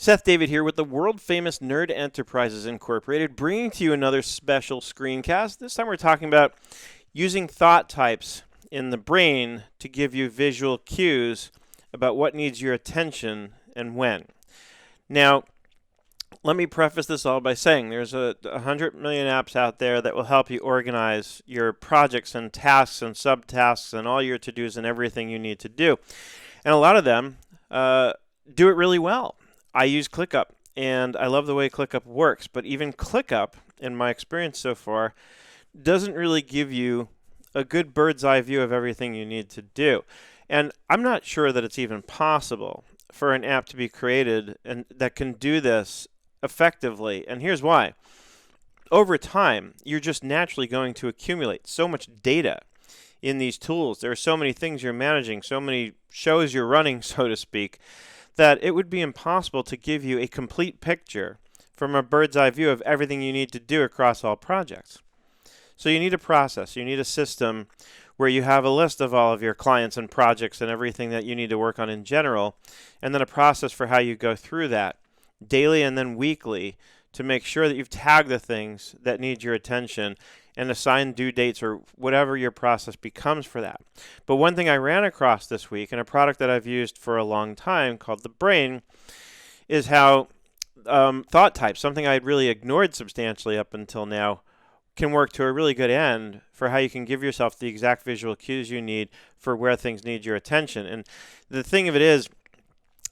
Seth David here with the world-famous Nerd Enterprises Incorporated, bringing to you another special screencast. This time we're talking about using thought types in the brain to give you visual cues about what needs your attention and when. Now, let me preface this all by saying there's 100 million apps out there that will help you organize your projects and tasks and subtasks and all your to-dos and everything you need to do. And a lot of them do it really well. I use ClickUp, and I love the way ClickUp works, but even ClickUp, in my experience so far, doesn't really give you a good bird's eye view of everything you need to do. And I'm not sure that it's even possible for an app to be created and that can do this effectively, and here's why. Over time, you're just naturally going to accumulate so much data in these tools. There are so many things you're managing, so many shows you're running, so to speak, that it would be impossible to give you a complete picture from a bird's eye view of everything you need to do across all projects. So you need a process, you need a system where you have a list of all of your clients and projects and everything that you need to work on in general, and then a process for how you go through that daily and then weekly to make sure that you've tagged the things that need your attention and assign due dates or whatever your process becomes for that. But one thing I ran across this week, and a product that I've used for a long time called the Brain, is how thought types, something I had really ignored substantially up until now, can work to a really good end for how you can give yourself the exact visual cues you need for where things need your attention. And the thing of it is,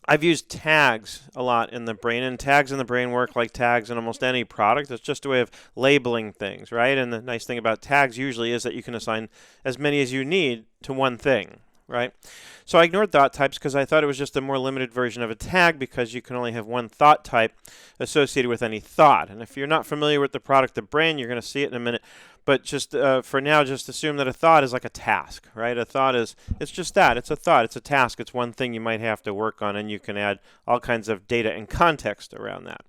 I've used tags a lot in the Brain, and tags in the Brain work like tags in almost any product. It's just a way of labeling things, right? And the nice thing about tags usually is that you can assign as many as you need to one thing, right? So I ignored thought types because I thought it was just a more limited version of a tag because you can only have one thought type associated with any thought. And if you're not familiar with the product, the Brain, you're going to see it in a minute. But just for now, just assume that a thought is like a task, right? A thought is, it's just that. It's a thought. It's a task. It's one thing you might have to work on, and you can add all kinds of data and context around that.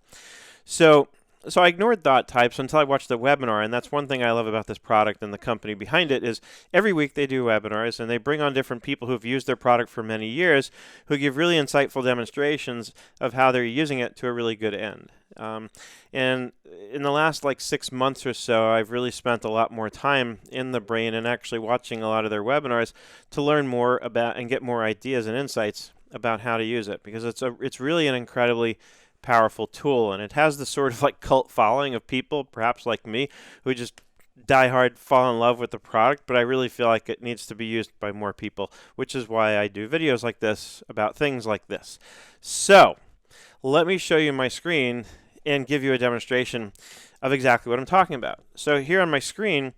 So I ignored thought types until I watched the webinar, and that's one thing I love about this product and the company behind it is every week they do webinars, and they bring on different people who've used their product for many years who give really insightful demonstrations of how they're using it to a really good end. And in the last 6 months or so, I've really spent a lot more time in the Brain and actually watching a lot of their webinars to learn more about and get more ideas and insights about how to use it, because it's really an incredibly powerful tool, and it has the sort of cult following of people, perhaps like me, who just die hard fall in love with the product, but I really feel like it needs to be used by more people, which is why I do videos like this about things like this. So let me show you my screen and give you a demonstration of exactly what I'm talking about. So here on my screen,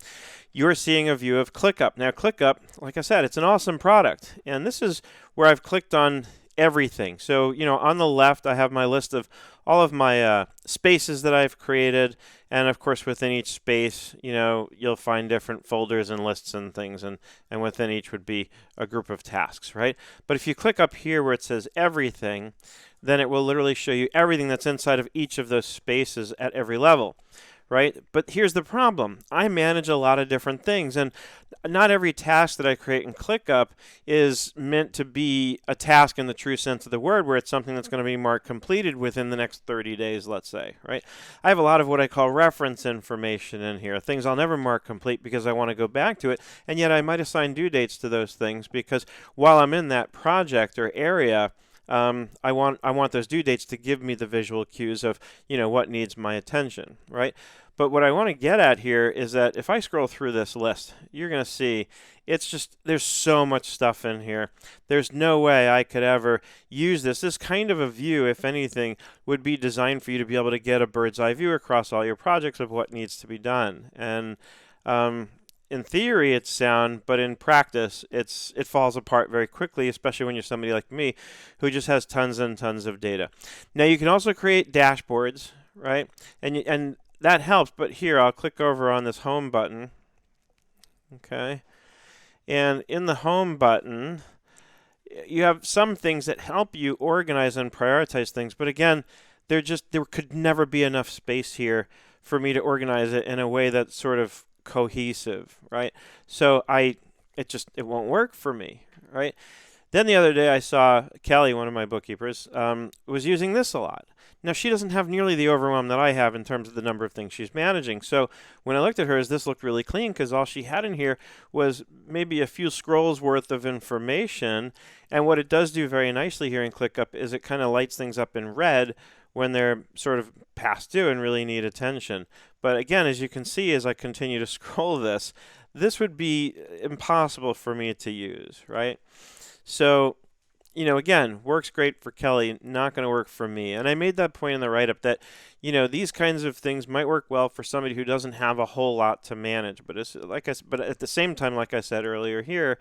you're seeing a view of ClickUp. Now ClickUp, like I said, it's an awesome product, and this is where I've clicked on everything. So, on the left, I have my list of all of my spaces that I've created. And of course, within each space, you'll find different folders and lists and things. And within each would be a group of tasks, right? But if you click up here where it says everything, then it will literally show you everything that's inside of each of those spaces at every level, right? But here's the problem. I manage a lot of different things, and not every task that I create in ClickUp is meant to be a task in the true sense of the word, where it's something that's going to be marked completed within the next 30 days, let's say, right? I have a lot of what I call reference information in here, things I'll never mark complete because I want to go back to it, and yet I might assign due dates to those things because while I'm in that project or area, I want those due dates to give me the visual cues of, what needs my attention, right? But what I want to get at here is that if I scroll through this list, you're going to see there's so much stuff in here. There's no way I could ever use this. This kind of a view, if anything, would be designed for you to be able to get a bird's eye view across all your projects of what needs to be done. And in theory, it's sound, but in practice, it falls apart very quickly, especially when you're somebody like me who just has tons and tons of data. Now, you can also create dashboards, right? And that helps, but here, I'll click over on this home button, okay? And in the home button, you have some things that help you organize and prioritize things, but again, there could never be enough space here for me to organize it in a way that's sort of cohesive, right? So it won't work for me, right? Then the other day I saw Kelly, one of my bookkeepers, was using this a lot. Now, she doesn't have nearly the overwhelm that I have in terms of the number of things she's managing. So when I looked at hers, this looked really clean because all she had in here was maybe a few scrolls worth of information. And what it does do very nicely here in ClickUp is it kind of lights things up in red when they're sort of past due and really need attention. But again, as you can see, as I continue to scroll this would be impossible for me to use, right? So, again, works great for Kelly, not going to work for me. And I made that point in the write-up that, these kinds of things might work well for somebody who doesn't have a whole lot to manage. But but at the same time, like I said earlier here,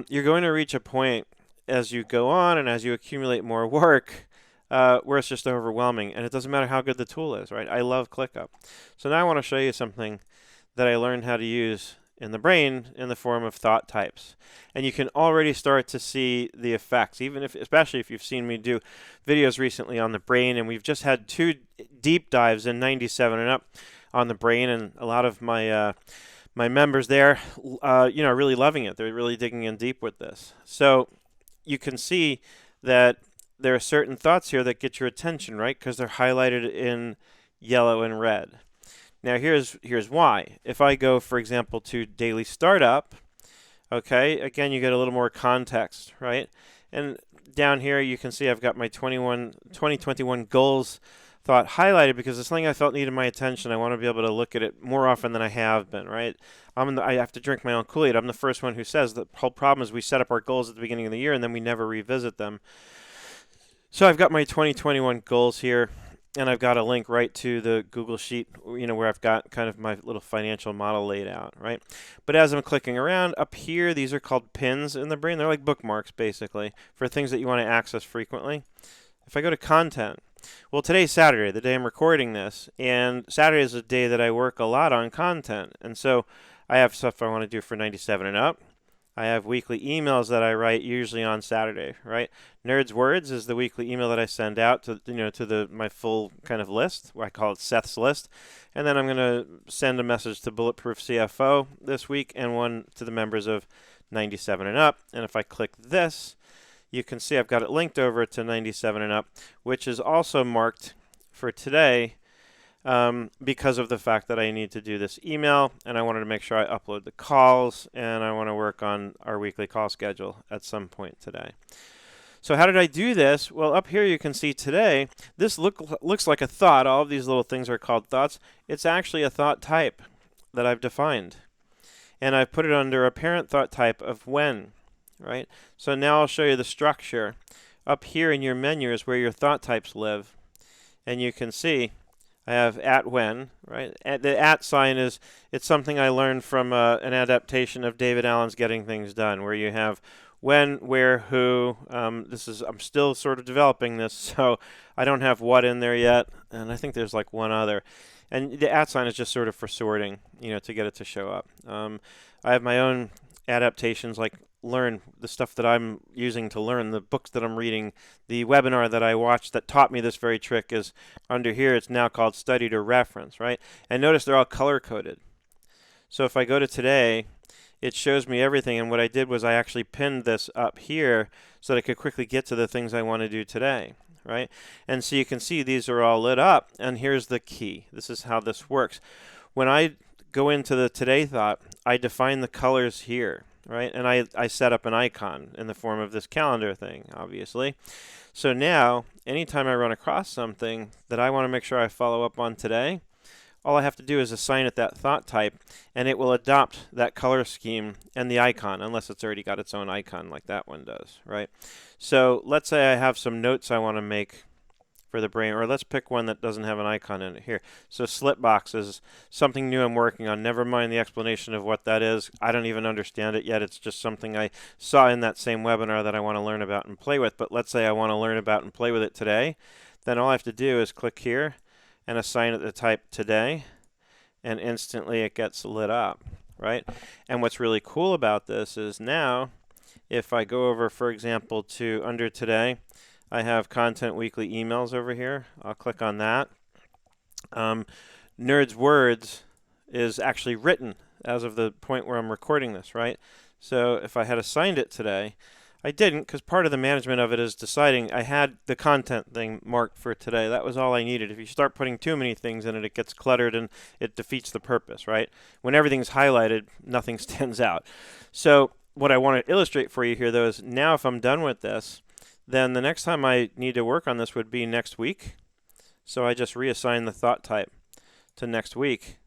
you're going to reach a point as you go on and as you accumulate more work where it's just overwhelming. And it doesn't matter how good the tool is, right? I love ClickUp. So now I want to show you something that I learned how to use in the brain in the form of thought types. And you can already start to see the effects, especially if you've seen me do videos recently on the brain, and we've just had 2 deep dives in 97 and up on the brain, and a lot of my my members there are really loving it. They're really digging in deep with this. So you can see that there are certain thoughts here that get your attention, right? Because they're highlighted in yellow and red. Now here's why. If I go, for example, to daily startup, okay, again you get a little more context, right? And down here you can see I've got my 2021 goals thought highlighted because it's something I felt needed my attention. I want to be able to look at it more often than I have been, right? I have to drink my own Kool-Aid. I'm the first one who says the whole problem is we set up our goals at the beginning of the year and then we never revisit them. So I've got my 2021 goals here. And I've got a link right to the Google Sheet, where I've got kind of my little financial model laid out, right? But as I'm clicking around up here, these are called pins in the brain. They're like bookmarks, basically, for things that you want to access frequently. If I go to content, well, today's Saturday, the day I'm recording this, and Saturday is a day that I work a lot on content. And so I have stuff I want to do for 97 and up. I have weekly emails that I write usually on Saturday, right? Nerds Words is the weekly email that I send out to my full kind of list. I call it Seth's list. And then I'm going to send a message to Bulletproof CFO this week and one to the members of 97 and up. And if I click this, you can see I've got it linked over to 97 and up, which is also marked for today because of the fact that I need to do this email, and I wanted to make sure I upload the calls, and I want to work on our weekly call schedule at some point today. So how did I do this? Well, up here you can see today, this looks like a thought. All of these little things are called thoughts. It's actually a thought type that I've defined, and I've put it under a parent thought type of when, right? So now I'll show you the structure. Up here in your menu is where your thought types live, and you can see I have at when, right? The at sign it's something I learned from an adaptation of David Allen's Getting Things Done, where you have when, where, who. I'm still sort of developing this, so I don't have what in there yet, and I think there's like one other. And the at sign is just sort of for sorting, to get it to show up. I have my own adaptations, like learn the stuff that I'm using to learn, the books that I'm reading, the webinar that I watched that taught me this very trick is under here. It's now called Study to Reference, right? And notice they're all color-coded. So if I go to today, it shows me everything. And what I did was I actually pinned this up here so that I could quickly get to the things I want to do today, right? And so you can see these are all lit up. And here's the key. This is how this works. When I go into the today thought, I define the colors here. Right, and I set up an icon in the form of this calendar thing, obviously. So now, anytime I run across something that I want to make sure I follow up on today, all I have to do is assign it that thought type, and it will adopt that color scheme and the icon, unless it's already got its own icon like that one does, right? So let's say I have some notes I want to make for the brain, or let's pick one that doesn't have an icon in it here. So Slipbox is something new I'm working on. Never mind the explanation of what that is. I don't even understand it yet. It's just something I saw in that same webinar that I want to learn about and play with. But let's say I want to learn about and play with it today. Then all I have to do is click here and assign it the type today, and instantly it gets lit up, right? And what's really cool about this is now, if I go over, for example, to under today, I have content weekly emails over here. I'll click on that. Nerds Words is actually written as of the point where I'm recording this, right? So if I had assigned it today, I didn't, because part of the management of it is deciding. I had the content thing marked for today. That was all I needed. If you start putting too many things in it, it gets cluttered and it defeats the purpose, right? When everything's highlighted, nothing stands out. So what I want to illustrate for you here, though, is now if I'm done with this, then the next time I need to work on this would be next week. So I just reassign the thought type to next week.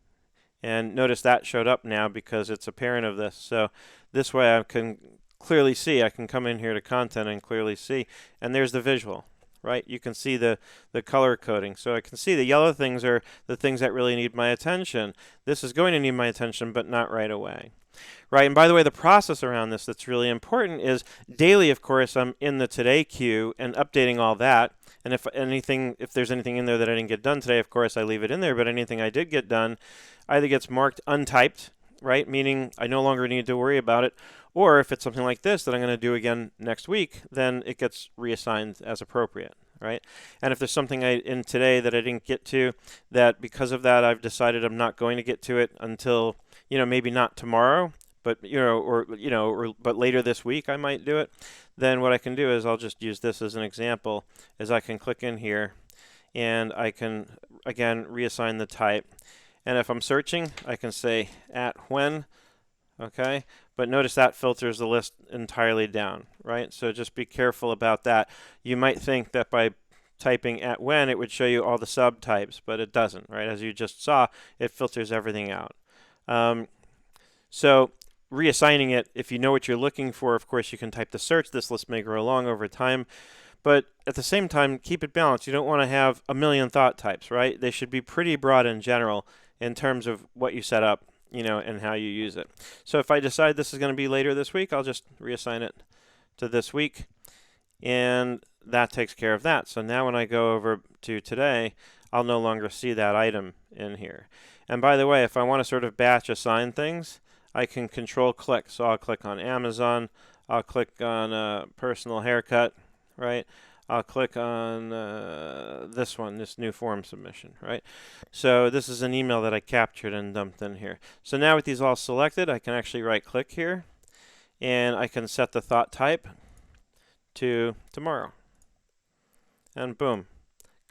And notice that showed up now because it's a parent of this. So this way I can clearly see. I can come in here to content and clearly see. And there's the visual, right? You can see the color coding. So I can see the yellow things are the things that really need my attention. This is going to need my attention, but not right away. Right, and by the way, the process around this that's really important is daily, of course, I'm in the today queue and updating all that. And if there's anything in there that I didn't get done today, of course, I leave it in there. But anything I did get done either gets marked untyped, right, meaning I no longer need to worry about it. Or if it's something like this that I'm going to do again next week, then it gets reassigned as appropriate. Right, and if there's something in today that I didn't get to, that because of that I've decided I'm not going to get to it until, maybe not tomorrow, but but later this week I might do it. Then what I can do is I'll just use this as an example. Is I can click in here, and I can again reassign the type. And if I'm searching, I can say at when. Okay, but notice that filters the list entirely down, right? So just be careful about that. You might think that by typing at when it would show you all the subtypes, but it doesn't, right? As you just saw, it filters everything out. So reassigning it, if you know what you're looking for, of course, you can type the search. This list may grow long over time, but at the same time, keep it balanced. You don't want to have a million thought types, right? They should be pretty broad in general in terms of what you set up, and how you use it. So if I decide this is going to be later this week, I'll just reassign it to this week, and that takes care of that. So now when I go over to today, I'll no longer see that item in here. And by the way, if I want to sort of batch assign things, I can control click. So I'll click on Amazon, I'll click on personal haircut, right? I'll click on this one, this new form submission, right? So this is an email that I captured and dumped in here. So now with these all selected, I can actually right-click here, and I can set the thought type to tomorrow. And boom,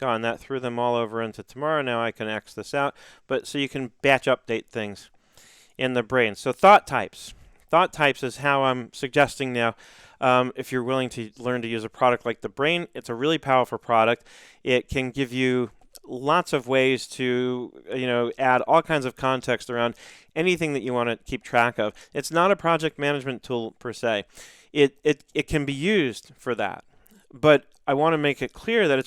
gone. That threw them all over into tomorrow. Now I can X this out. But so you can batch update things in the brain. So thought types. Thought types is how I'm suggesting now. If you're willing to learn to use a product like the brain, it's a really powerful product. It can give you lots of ways to add all kinds of context around anything that you want to keep track of. It's not a project management tool per se. It can be used for that, but I want to make it clear that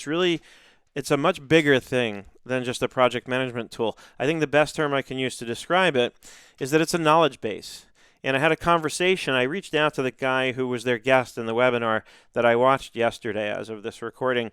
it's a much bigger thing than just a project management tool. I think the best term I can use to describe it is that it's a knowledge base. And I had a conversation. I reached out to the guy who was their guest in the webinar that I watched yesterday as of this recording.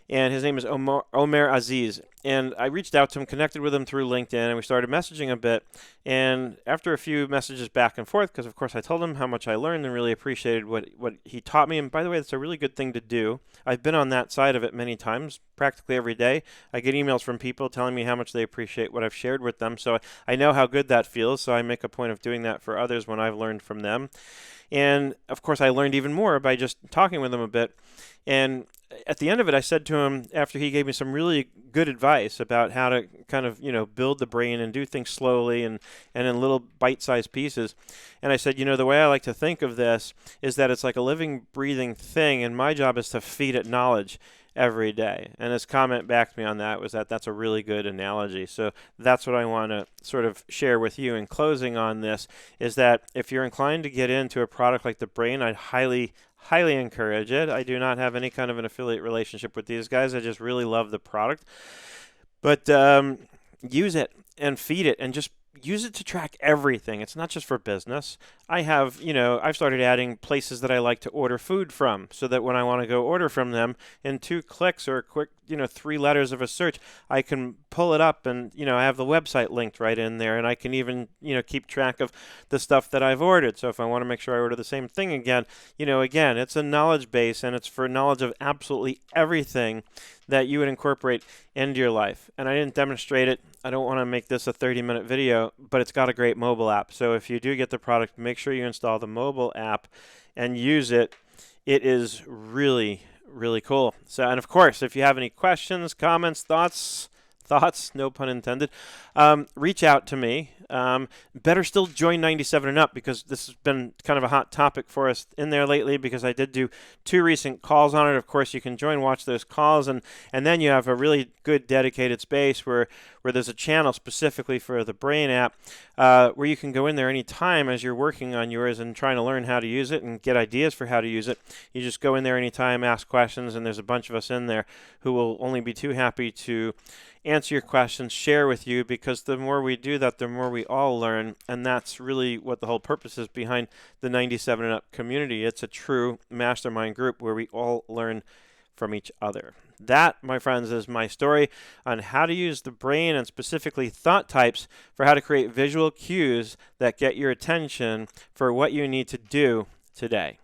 And his name is Omer Aziz. And I reached out to him, connected with him through LinkedIn, and we started messaging a bit. And after a few messages back and forth, because of course I told him how much I learned and really appreciated what he taught me. And by the way, that's a really good thing to do. I've been on that side of it many times, practically every day. I get emails from people telling me how much they appreciate what I've shared with them. So I know how good that feels. So I make a point of doing that for others when I've learned from them. And of course, I learned even more by just talking with him a bit. And at the end of it, I said to him, after he gave me some really good advice about how to kind of, build the brain and do things slowly and in little bite-sized pieces. And I said, the way I like to think of this is that it's like a living, breathing thing, and my job is to feed it knowledge every day. And his comment back to me on that was that that's a really good analogy. So that's what I want to sort of share with you in closing on this, is that if you're inclined to get into a product like the brain, I'd highly encourage it. I do not have any kind of an affiliate relationship with these guys. I just really love the product. But use it and feed it and just use it to track everything. It's not just for business. I've started adding places that I like to order food from, so that when I want to go order from them, in 2 clicks or a quick, 3 letters of a search, I can pull it up and, I have the website linked right in there, and I can even, keep track of the stuff that I've ordered. So if I want to make sure I order the same thing again, again, it's a knowledge base, and it's for knowledge of absolutely everything that you would incorporate into your life. And I didn't demonstrate it. I don't want to make this a 30-minute video, but it's got a great mobile app. So if you do get the product, make sure you install the mobile app and use it It is really, really cool. So, and of course, if you have any questions, comments, thoughts, no pun intended, reach out to me. Better still join 97 and up, because this has been kind of a hot topic for us in there lately, because I did do 2 recent calls on it. Of course, you can watch those calls, and then you have a really good dedicated space where there's a channel specifically for the Brain app, where you can go in there anytime as you're working on yours and trying to learn how to use it and get ideas for how to use it. You just go in there anytime, ask questions, and there's a bunch of us in there who will only be too happy to answer your questions, share with you, because the more we do that, the more we all learn, and that's really what the whole purpose is behind the 97 and up community. It's a true mastermind group where we all learn from each other. That, my friends, is my story on how to use the brain, and specifically thought types, for how to create visual cues that get your attention for what you need to do today.